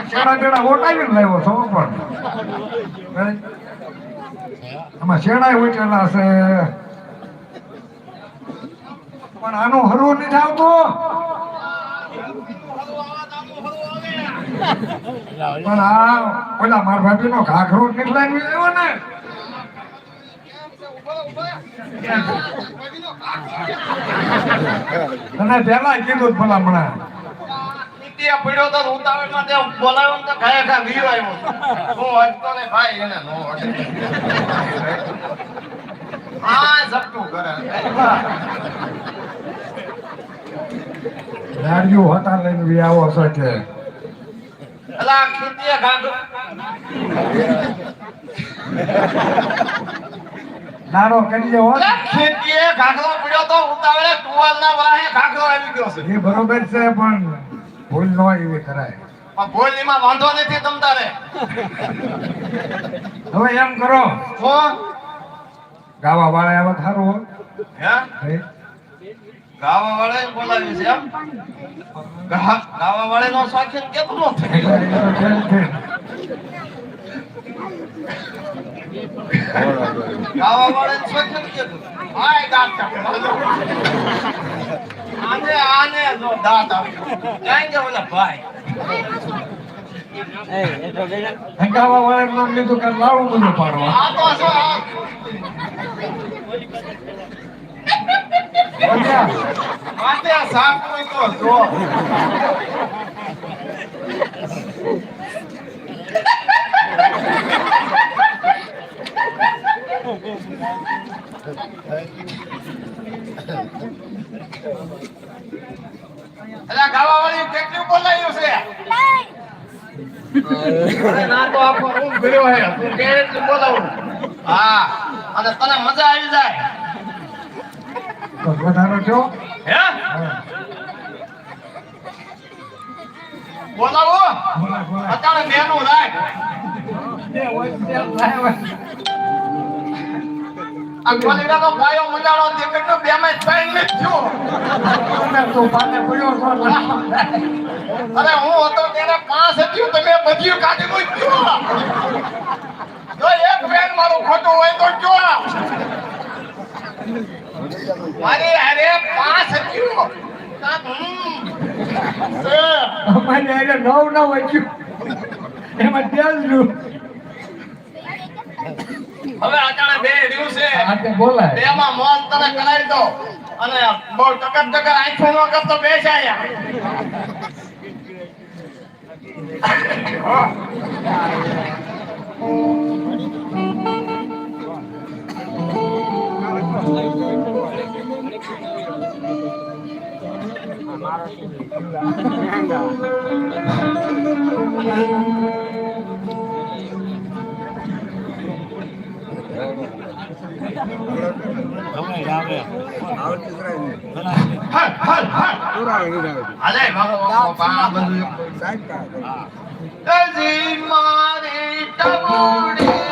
શેડા ઓટાવી લાવ્યો છો પણ આમાં શેડા ઉઠેલા છે પણ આનું હરવું નથી આવતું પણ આ ઓલા માર ભાભી નો ઘાઘરો કેટલા આવ્યો ને તને પેલા કીધું ભલામણા પડ્યો તો ઉતાવળમાં તે બોલાવ્યો તો ખાયા ખા ગયો આવ્યો હું હટતો ને ભાઈ એને નો હટે આ સપનું કરે ગાડીઓ હતા લઈને બી આવો છો કે અલા ખેતીએ ખાધો નાનો કરી હો ખેતીએ ખાધો પડ્યો તો ઉતાવળે ટુવાલના વરાહે ખાધો આવી ગયો છે એ બરોબર છે પણ ભૂલ ન એવી કરાય પણ ભૂલમાં વાંધો નથી તમ તારે હવે એમ કરો કોણ ગાવા વાળા આવા થારું હે ગાવા વાળે બોલાવી છે એમ ગાવા વાળે નો શોખીન કેમ નો ગાવા વાળે શોખીન કેમ આય ગાતા આને જો દાંત આવ્યો ક્યાં કે ઓલા ભાઈ ગાવા વાળા નામ લીધું કે લાવું બધું પાડવા આ તો શું માથે આ સાપ તો જો અલા ગાવા વાળી કેટલું બોલાયું છે અરે ના તો આપો હું ગયો હે તું કેટલું બોલાવું હા અને તને મજા આવી જાય વધારો છો હે બોલાવો અત્યારે બેનું રાખ આ કોલીડા તો ભાઈઓ મંડાળો તે કેટલો બે માં ફાઈન ન થયો તો પાને પડ્યો છો અરે હું હતો ત્યારે 5 હતી તમે બધું કાઢી મૂક્યો જો એક બેન મારું ખોટું હોય તો કયો અરે અરે 5 હતી અમારે અરે નવ વાગ્યું એમાં તેલ નું હવે અચાનક બે દિવસે આતે બોલાય બે માં મોન તને કરાવી દો અને બહુ ટકર ટકર આંખો નો કરતો બેસાયા મારી ટબુડી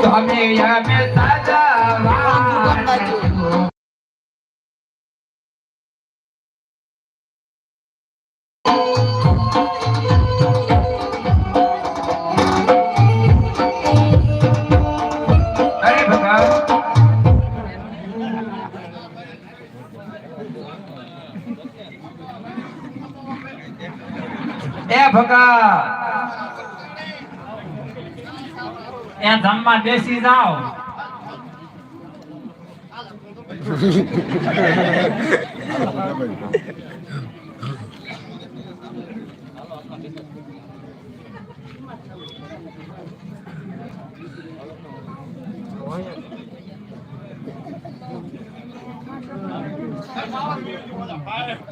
તમે અમે સાજા અરે ભગવાન એ ભગા એ જમવા બેસી જાઓ.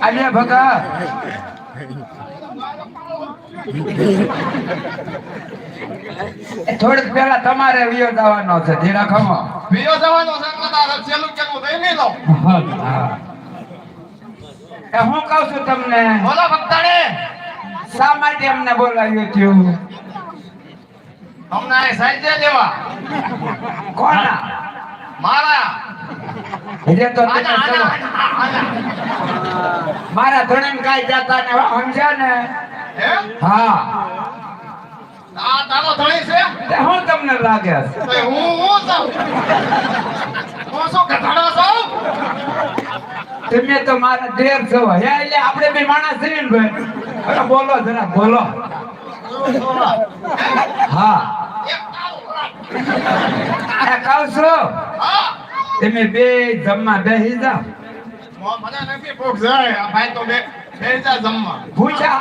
આજે ભગા થોડીક પેલા તમારે વિયો જવાનો છે ધીરા ખમો બીજો જવાનો છે એટલે તારે છેલ્લું કેવું દઈ નહીં લો. એ હું કહું છું તમને બોલો ભક્તાને શા માટે અમને બોલાવ્યું થયું અમને આ સાહિત્ય લેવા કોના મારા એટલે તો તમે આના, ચલો. આના, આના. મારા ધણી કાઈ જાતા ને સમજ્યા ને હે? હા આ તારો ધણી છે તે હું તમને લાગે છે? તો હું છું હું શું ગધાડો છું તમે તો મારા દેર છો હે એટલે આપણે બે માણસ છીએ ને ભાઈ હવે બોલો જરા બોલો હા એ કહું છું હા તમે બે જમવા બેસી જાઓ મને નથી ભૂખ જાય આ ભાઈ તો બે જા જમવા ભૂચા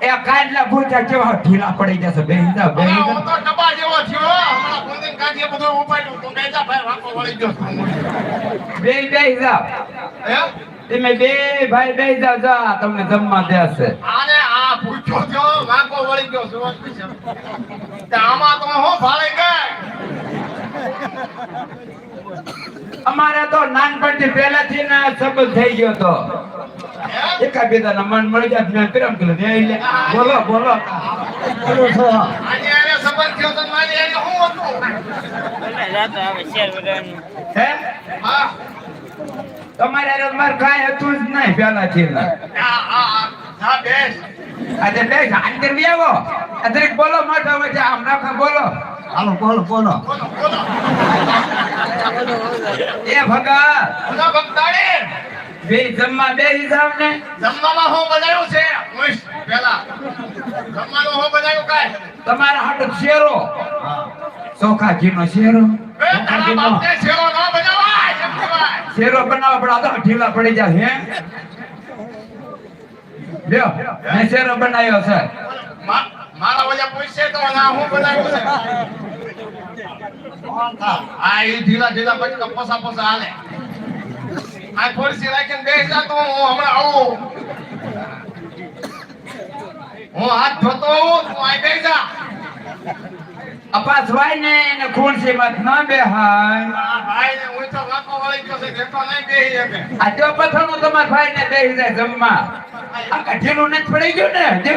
એ કાઢલા ભૂચા કેવા ઢીલા પડી જશે બેસી જાઓ બેસી હું જાઓ તો ડબ્બા જેવો થયો હમણાં કોંદીન કાઢીએ બધું ઉપાડ્યું તો બેજા ભાઈ વાંકો વળી ગયો બેસી જાઓ હે તમે બે ભાઈ બેસી જાઓ જા તમને જમવા દેશે આને આ ભૂખ્યો થયો વાંકો વળી ગયો શું તે આમાં તો હું ભાળે ગઈ અમારે તો નાનપણથી પહેલાથી ને સંબંધ થઈ ગયો તો હે? એકાબીજાના મન મળી જાય મેં પ્રેમ કર્યો ને એટલે બોલો બોલો બોલો છો આની હારે સંબંધ થયો તો મારી હારે હું હતું હે હા તમારે હારે મારે કાંઈ હતું જ નહીં પહેલાથી ને હા બેસ આજે બે અંદર બી આવો અત્યારે બોલો મોટો વચ્ચે આમ નાખો બોલો હાલો બોલો બોલો બોલો બોલો એ ભગા બોલો ભક્તાણી બે જમવા બે હિસાબ ને જમવામાં હું બનાવ્યું છે ઉઈશ, પેલા જમવાનું હું બનાવ્યું કાંઈ તમારા હાટુ શેરો ચોખા ઘીનો શેરો એ તારા બાપને શેરો ન બનાવાય જમતીભાઈ. શેરો બનાવવા પણ આ તો ઢીલા પડી જાય હે લ્યો મેં શેરો બનાવ્યો છે મારા વજા પૂછશે તો ના હું બનાવ્યું છે આ ઈ ઢીલા ઢીલા પછી પસા પસા હાલે આ ખુરશી રાખીને બેસી જા તો હું હમણાં આવું હું હાથ ધોતો હોઉં તું આ બેસી જા અપાસ વાય ને એને ખુરશી માં ન બેહાય આ ભાઈને હું તો વાંકો વળી ગયો છે દેખો નહીં બેસી શકે આ જો પથાણું તમારા ભાઈ ને બેસી જાય જમવા આ કાઠીનું નથી પડી ગયું ને જો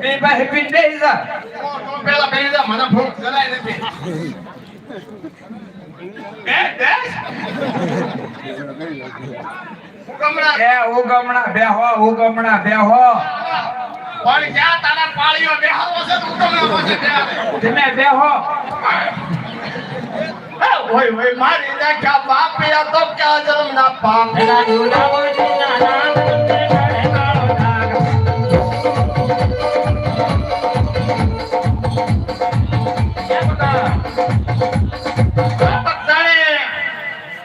બે ભાઈ પીને બેસી જાય તું પેલા બેસી જા મને ભૂખ જરાય નથી બેસ હુકમણા એ ઉગમણા બેહો પણ ક્યાં તારા પાળીઓ બેહારો છે તો હુકમણા પાસે બેહારે તમે બેહો ઓય ઓય મારી નાખ્યા બાપિયા તો ક્યાં જન્મના પાપ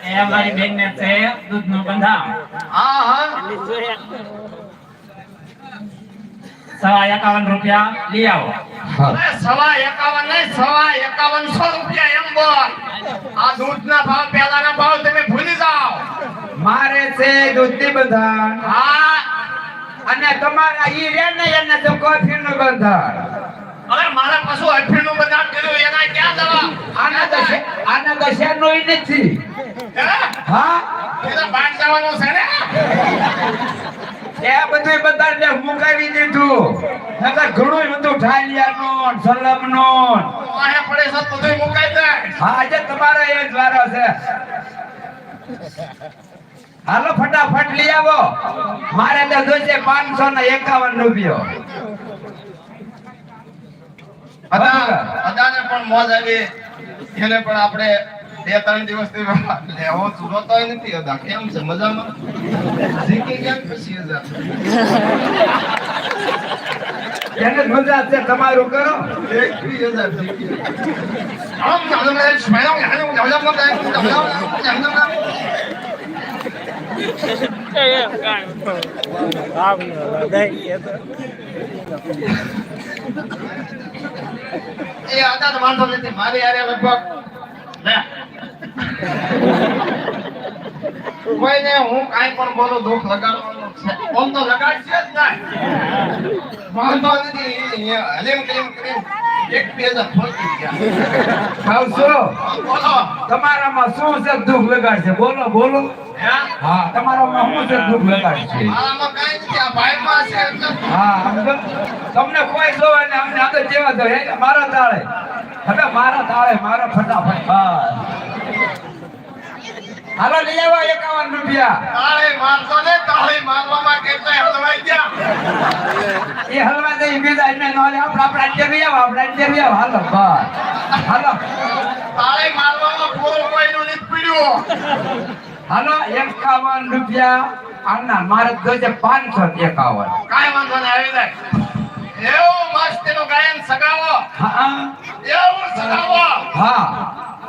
એ અમારી બેન ને છે દૂધનું બંધાવ. હા હા ₹51 લઈ આવો. અરે ₹51 નહીં ₹5100 એમ બોલ આ દૂધના ભાવ પહેલાના ભાવ તમે ભૂલી જાઓ મારે છે દૂધની બંધાણ હા અને તમારા ઈ રે ને એને તો કોફી નું બંધાણ અરે મારા પાછું અઠીનું બંધાણ કર્યું એના ક્યાં દવા આના તો શેરનો ઈ નથી હે હા એના બાદ જવાનું છે ને એ બધું બધાને મુકાવી દીધું નકર ઘણું બધું ઠાલિયાનું સલમનું વાહે પડે છે બધું મુકાઈ જાય. હા આજે તમારો એ જ વારો છે હાલો ફટાફટ લઈ આવો મારે તો જોઈશે 551 રૂપિયો અદાને પણ મોજ આવી એને પણ આપણે 2-3 દિવસથી લેવો જોતો નથી અદા કેમ છે મજામાં જીકી કેમ ખુશી છે એને જ મજા છે તમારું કરો 1000 જીકી આમ જાણો સ્મેલ એ આદા તો વાંધો નથી મારી યારે લગભગ લે કોઈને હું કાઈ પણ બોલું દુઃખ લગાડવાનું છે ઓમ તો લગાડશે જ ના વાંધો નથી હલીમ ક્લીમ ક્લીમ 1000 ફોકી ગયા ખાવશો બોલો તમારામાં શું છે દુઃખ લગાડશે બોલો બોલો હે હા તમારામાં શું છે દુઃખ લગાડશે આમાં કાઈ નથી આ ભાઈમાં છે એટલે હા સમજો તમને કોઈ જોવે ને અમને આગળ જેવા દો હે મારા તાળે હવે મારા તાળે મારા ફટાફટ બસ હાલો લઈ આવો 51 રૂપિયા તાળી મારતો ને તાળી મારવામાં કેટલાય હલવાઈ ગયા એ હલવા દે બીજા એને નો લે આપણા અંદર લઈ આવો આપણા અંદર લઈ આવો હાલો બસ હાલો તાળી મારવામાં બોલ કોઈનું નથી પીડ્યું હાલો 51 રૂપિયા આના મારે જોઈશે 551 કાઈ વાંધો નહીં આવી જાય એવું મસ્ત એનું ગાયન સગાવો હા એવું સગાવો હા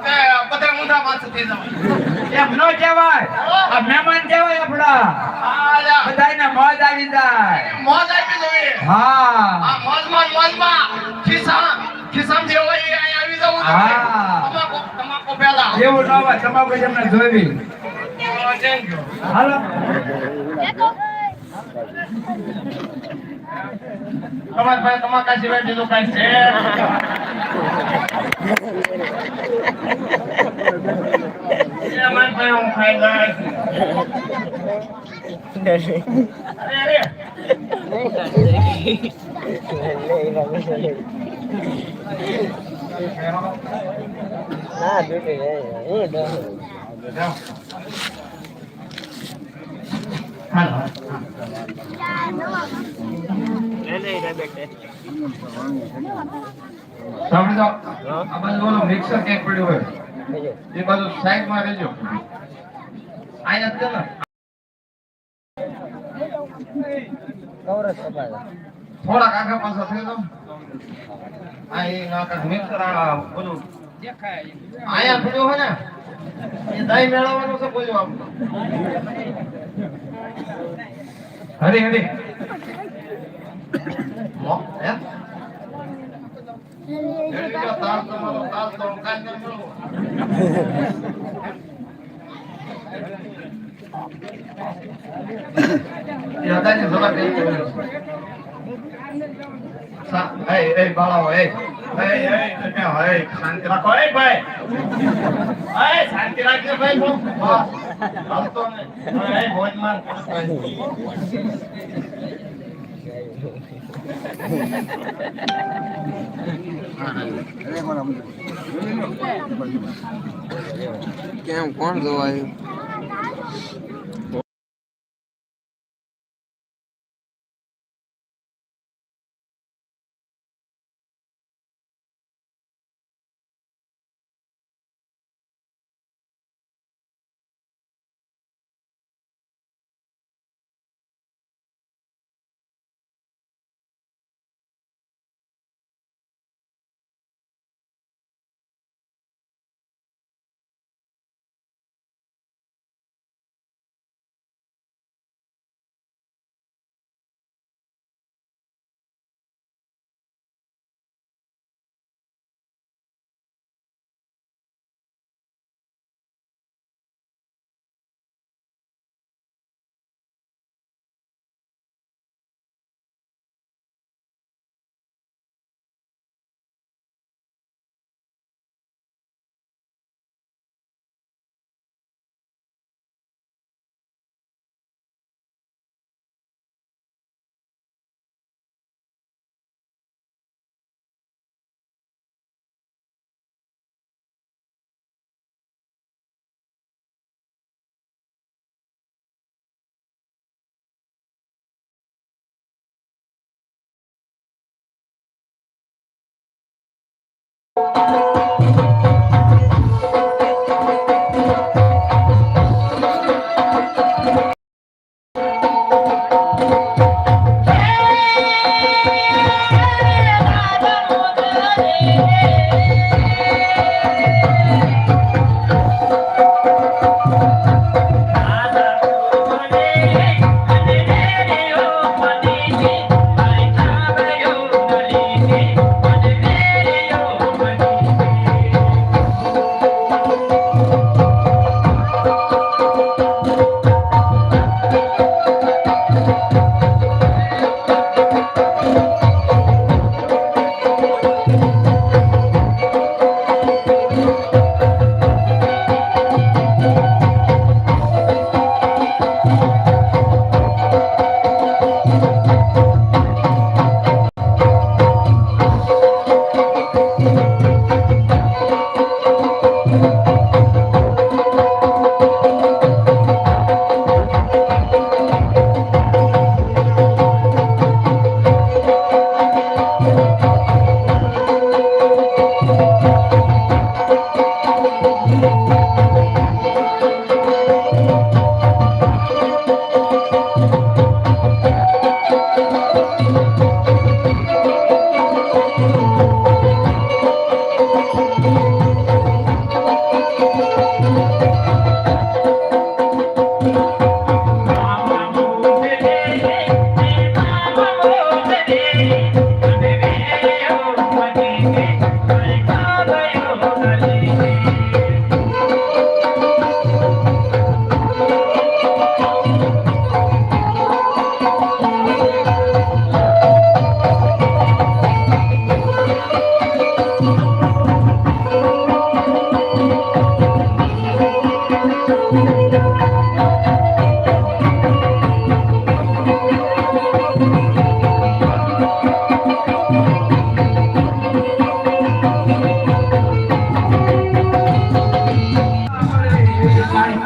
કે બધા ઊંધા માથે થઈ જાવ એમ નો કહેવાય આ મહેમાન કહેવાય આપડા આલા બધાને મોજ આવી જાય મોજ આપી જોઈએ હા આ મોજમાં ખિસ્સામાં જે હોય એ અહીં આવી જવું હા. તમાકુ પહેલા એવું ન હોય તમાકુ જેમને જોવી હાલો તમારા ભાઈ તમાકા સિવાય બીજું કાંઈ છે મારા ભાઈ હું ખાઈ જાય અરે ના દુખી સમજો આ બાજુ ઓલો મિક્સર ક્યાંક પડ્યું હોય એ બાજુ સાઈડમાં રહેજો આયા જ ને કવરસ કપાય થોડાક આગળ પાછળ થઈ જાવ આ એ નાકા મિક્સર આ બોલું આયા પડ્યું હોય ને એ દહીં મેળવવાનું છે બોલ્યો આમ હરી હરી મો હે તાર તો કાંઈ ન મળવો યાદાને જવા દે એ બાળાઓ એ શાંતિ રાખો એ ભાઈ શાંતિ રાખજો ભાઈ હાલતો ને ભોજ માર કેમ કોણ જોવાય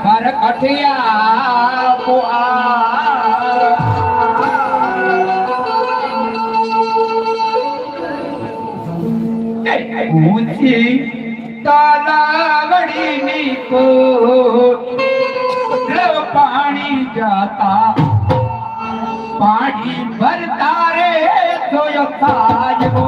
પર કઠિયા ઊંચી તાલાવડીની કો પાણી જાતા પાણી ભરતા રે જોયો ખાજો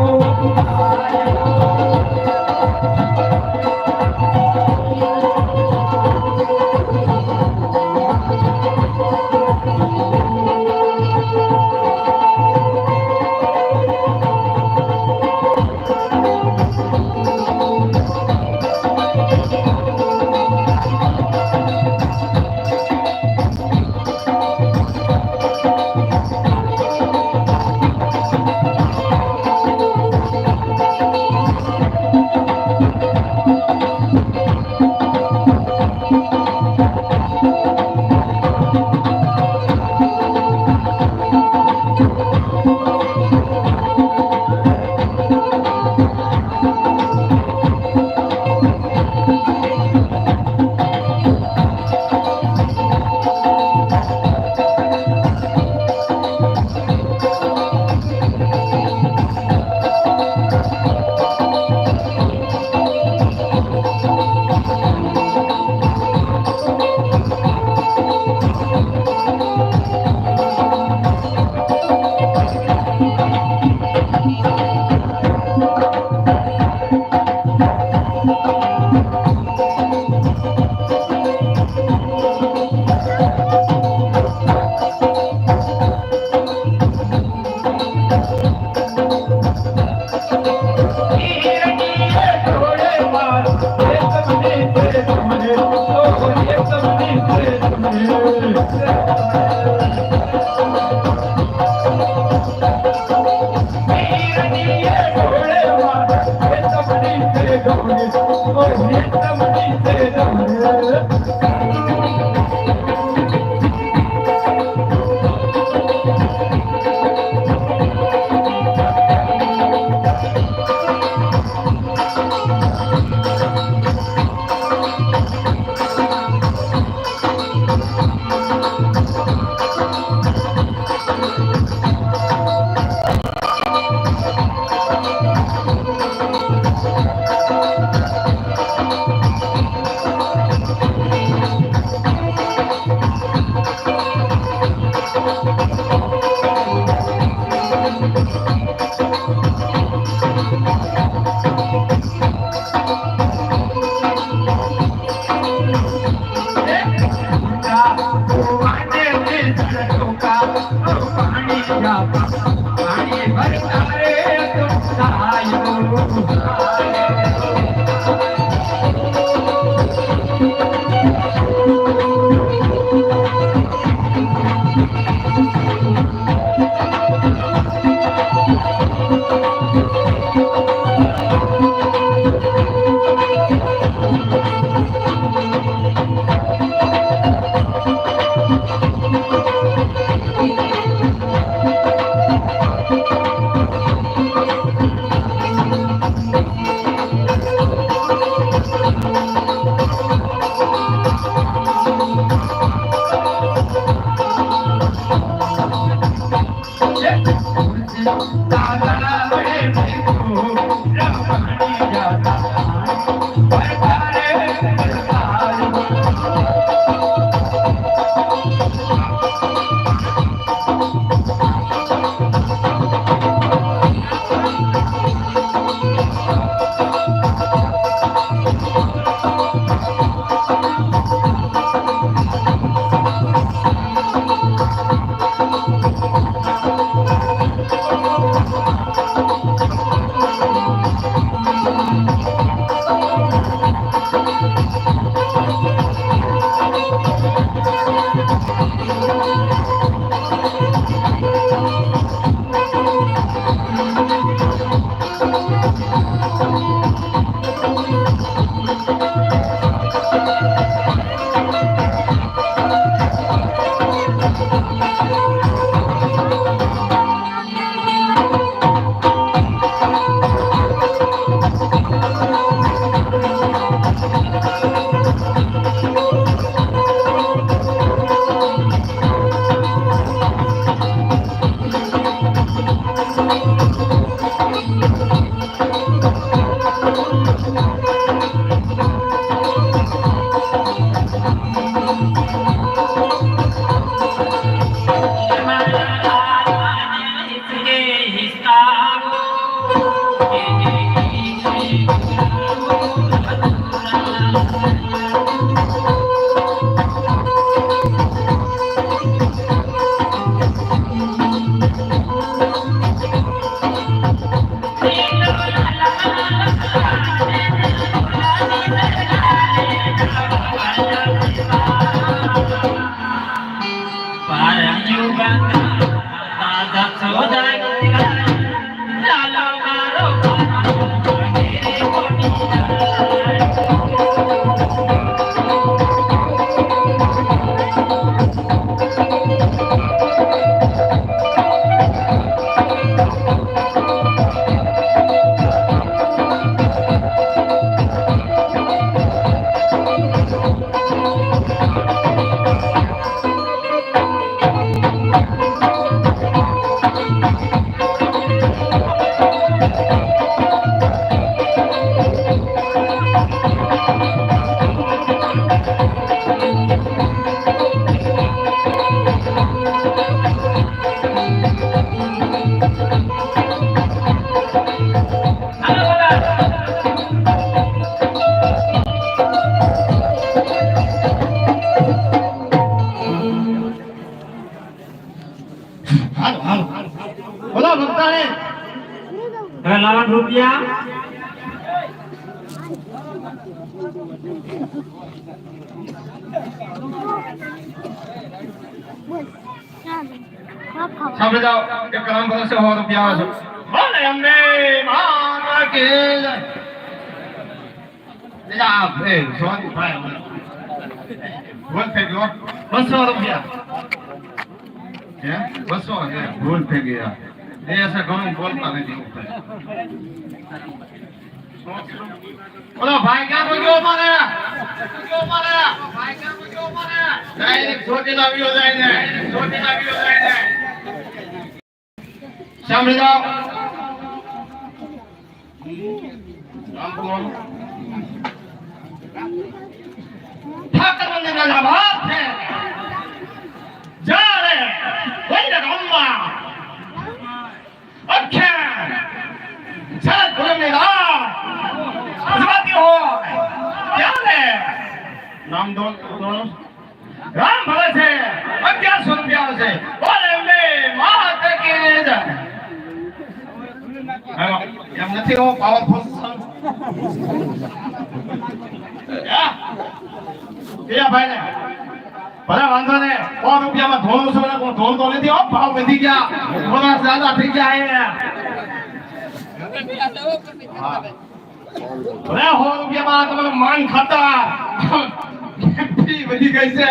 હાલો હાલો બોલો ભક્તાને લાખ રૂપિયા સાંભળી જાઓ કે કલામ કરો છે 100 રૂપિયા આવે છે બોલે અંબે માતા કે જય જા એ સોની ભાઈ બોલ થઈ ગયો 200 રૂપિયા હે 200 હે ભૂલ થઈ ગયા એ ऐसा ઘણું બોલતા નથી બોલો ભાઈ ક્યાં ગયો મારે ભાઈ ક્યાં ગયો મારે ડાયરેક્ટ છોટી લાવ્યો જાય ને સાંભળી જાઓ ઠાકર મંદિરના બાપ છે જ્યારે કોઈને ગામમાં અખ્ય શરદ પૂનમની રાત ઉજવાતી હોય ત્યારે નામ દોન રામ ભલે છે 1100 રૂપિયા છે બોલે એમને માત કી જય એમ નથી હો પાવરફુલ ભાઈ ને ભલે વાંધો ને 100 રૂપિયામાં ધોળું છે ને કોઈ ધોળ તો નથી હો ભાવ વધી ગયા બોનસ જ્યાદા થઈ ગયા ભલે 100 રૂપિયામાં તમારે માન ખાતા વધી ગઈ છે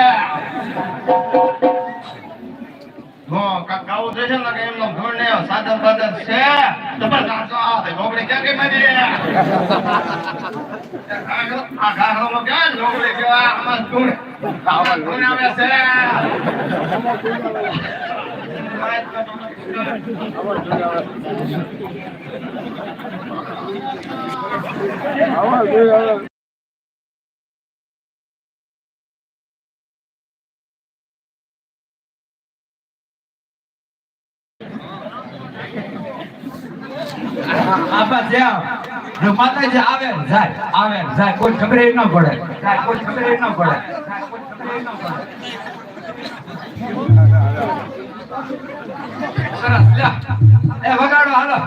ગાવું છે ને કે એમનો ધોળ ને સાધન બાધન છે જબર કાચો આવે લોબડી ક્યાં ગઈ મારી આ ગાહમાં ક્યાં લોબડી કેવા આમાં ધૂળ આવે છે આબા જાવ જો માતાજી આવે જાય કોઈ ખબર ન પડે સરસ લ્યા એ વગાડો હાલો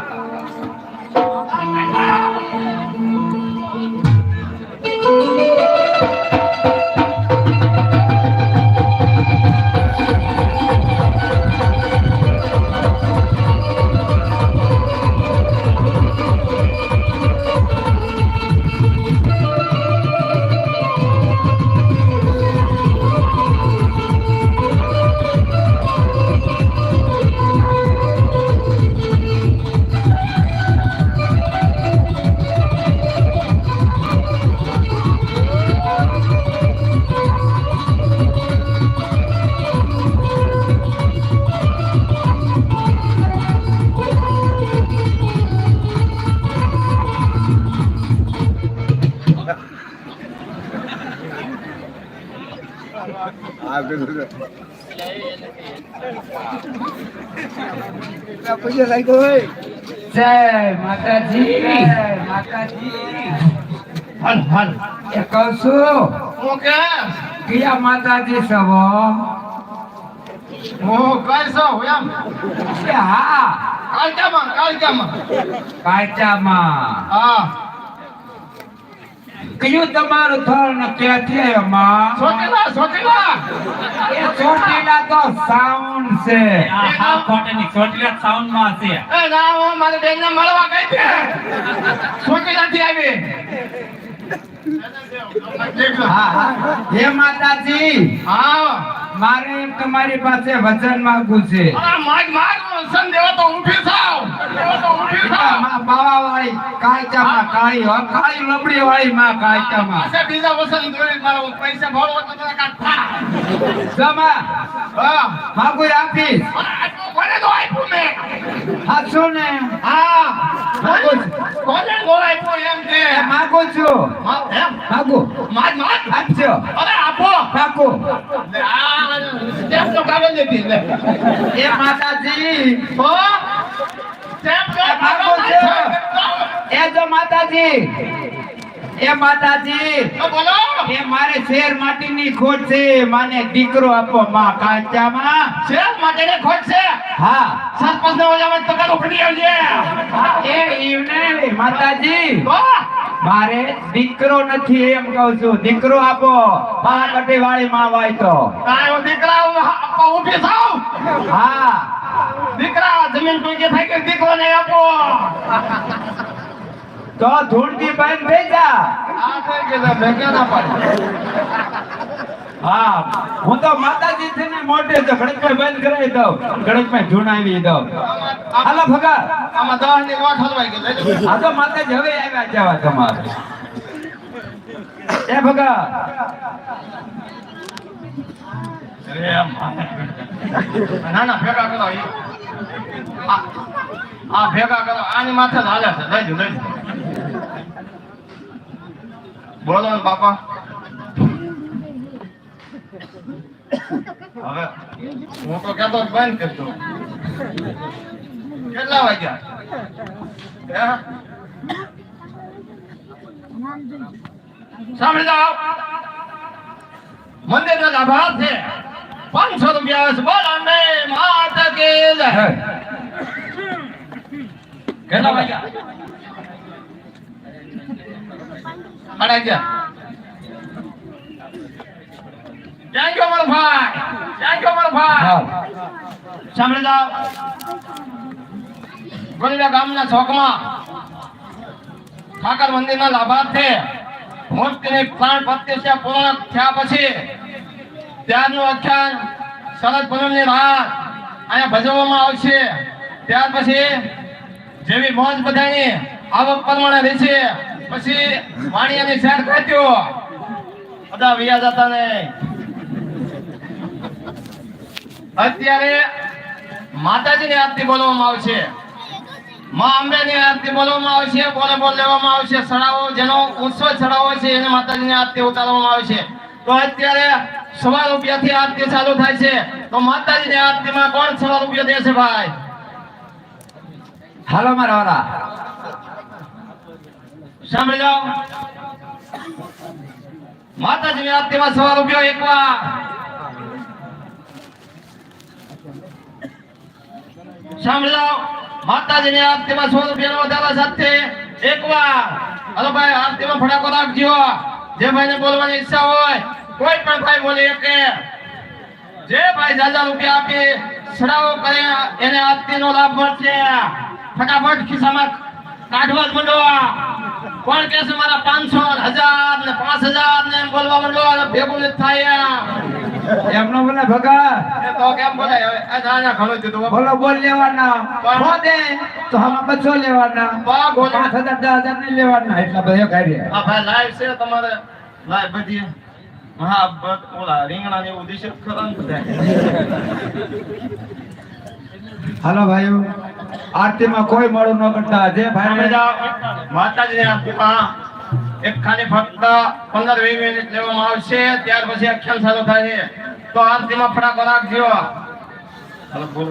જય માતાજી હલ હલ એ કહું છું હું કે કયા માતાજી સવો હું કઈ છો એમ હા કાળજામાં કાચામાં હા કયું તમારું થળ ને ક્યાંથી આવ્યો માં સોટેલા એ ચોટીલા તો સાઉન્ડ છે આ હા ખોટેની ચોટલેટ સાઉન્ડ માં છે એ ના હું મારી બેનને મળવા ગઈ છે સોટેલાથી આવી હા હા. હે માતાજી હા મારે તમારી પાસે વચન માંગવું છે અરે માગ સંદેવો તો ઊભી થાવ બાવા વાળી કાચામાં કાળી હો કાળી લબડી વાળી માં કાચામાં પાસે બીજા વસન દોરી મારો પૈસા ભરવો તો તને કાટ થા જમા હા માગુ આપીશ કોને તો આપ્યું મેં હાચો ને હા માગુ છું. કોને તો આપ્યું એમ છે એ માગુ છું એમ માગુ માગ આપજો અરે આપો કાકુ આ સ્ટેપ તો કાગળ દેતી લે એ માતાજી હો સ્ટેપ તો માગો છો. એ જો માતાજી એ માતાજી બોલો એ મારે શેર માટીની ખોટ છે માને દીકરો આપો માં કાચામાં શેર માટેને ખોટ છે હા સરપંચ નો ઓલામાં તકાનો ફરી આવજે એ ઈવને માતાજી તો મારે દીકરો નથી એમ કહું છું દીકરો આપો પાકટી વાળી માં વાય તો કાયો દીકરા આપવા ઊભી થાવ હા દીકરા જમીન ટૂંકી થઈ ગઈ દીકરો ને આપો તો ધૂળથી બંધ થઈ જા આ થઈ ગયું ભેગા ના પાડે હા હું તો માતાજી છે ને મોટે તો ઘડકમાં બંધ કરાવી દઉં ઘડકમાં જુણાવી દઉં હાલો ભગા આમાં 10 ની નોટ હલવાઈ ગઈ લઈ લો. આ તો માતાજી હવે આવ્યા જવા તમારે એ ભગા ના ના ભેગા કરો આ ભેગા કરો આની માથે જ હાલે છે લઈ લો બોલો ને બાપા હવે હું તો કહેતો જ બંધ કરતો કેટલા વાગ્યા હે? સાંભળી જાઓ મંદિર નો લાભાર્થ છે 500 રૂપિયા છે બોલ અમે માતા કે જય કેટલા વાગ્યા અડા ગયા ક્યાં ગયો મારો ભાઈ હા સાંભળી જાઓ ગોલીલા ગામના ચોકમાં ઠાકર મંદિરના લાભાર્થે મૂર્તિની પ્રાણ પ્રતિષ્ઠા પૂર્ણ થયા પછી ત્યારનું આખ્યાન શરદ પૂનમની રાત અહીંયા ભજવવામાં આવશે ત્યાર પછી જેવી મોજ બધાની આવક પ્રમાણે રહેશે પછી વાણિયાની શેર ખાત્યો બધા વ્યાજ હતા ને અત્યારે માતાજીની આરતી બોલવામાં આવશે માં અંબેની આરતી બોલવામાં આવશે બોલ લેવામાં આવશે સડાવો જેનો ઉત્સવ ચડાવો છે એને માતાજીની આરતી ઉતારવામાં આવશે તો અત્યારે 100 રૂપિયાથી આરતી ચાલુ થાય છે તો માતાજીની આરતીમાં કોણ 100 રૂપિયા દેશે ભાઈ હાલો મારા વાળા સાંભળી જાઓ માતાજીની આરતીમાં 100 રૂપિયા એકવાર સાંભળી જાઓ માતાજીની આરતીમાં 100 રૂપિયાનો વધારા સાથે એકવાર હલો ભાઈ આરતીમાં ફટાકો રાખજો જે ભાઈને બોલવાની ઈચ્છા હોય કોઈ પણ ભાઈ બોલી શકે જે ભાઈ જાજા રૂપિયા આપી સડાવો કરે એને આરતીનો લાભ મળશે ફટાફટ ખિસ્સામાં કાઢવા જ માંડો કોણ કહે છે મારા 500 1000 ને 5000 ને એમ બોલવા માંડો ભેગું નથી થાય એમનો બોલે ભગા એ તો કેમ બોલે હવે આ નાના ઘણું દીધું બોલો બોલ લેવાના હો દે તો હમ 200 લેવાના બા બોલે 5000 10000 નહીં લેવાના એટલા બધા કાર્ય આ ભાઈ લાઈવ છે તમારે લાઈવ બધી હા ઓલા રીંગણા ને એવું દિશે ખરા ને બધા હાલો ભાઈઓ આરતીમાં કોઈ મોડું ન કરતા જે સામે ભાઈ જાઓ માતાજીની આરતીમાં એક ખાલી ફક્ત 15-20 મિનિટ લેવામાં આવશે ત્યાર પછી આખ્યાન ચાલુ થાય છે તો આરતીમાં ફટાકો રાખજો હાલો બોલો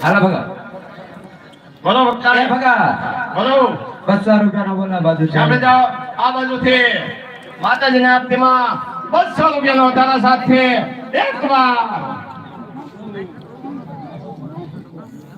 હાલો ભગા બોલો એ ભક્તાને ભગા બોલો 200 રૂપિયાનો બોલા બાજુ છે સામે જાઓ આ બાજુથી માતાજીની આરતીમાં 200 રૂપિયાનો વધારા સાથે એકવાર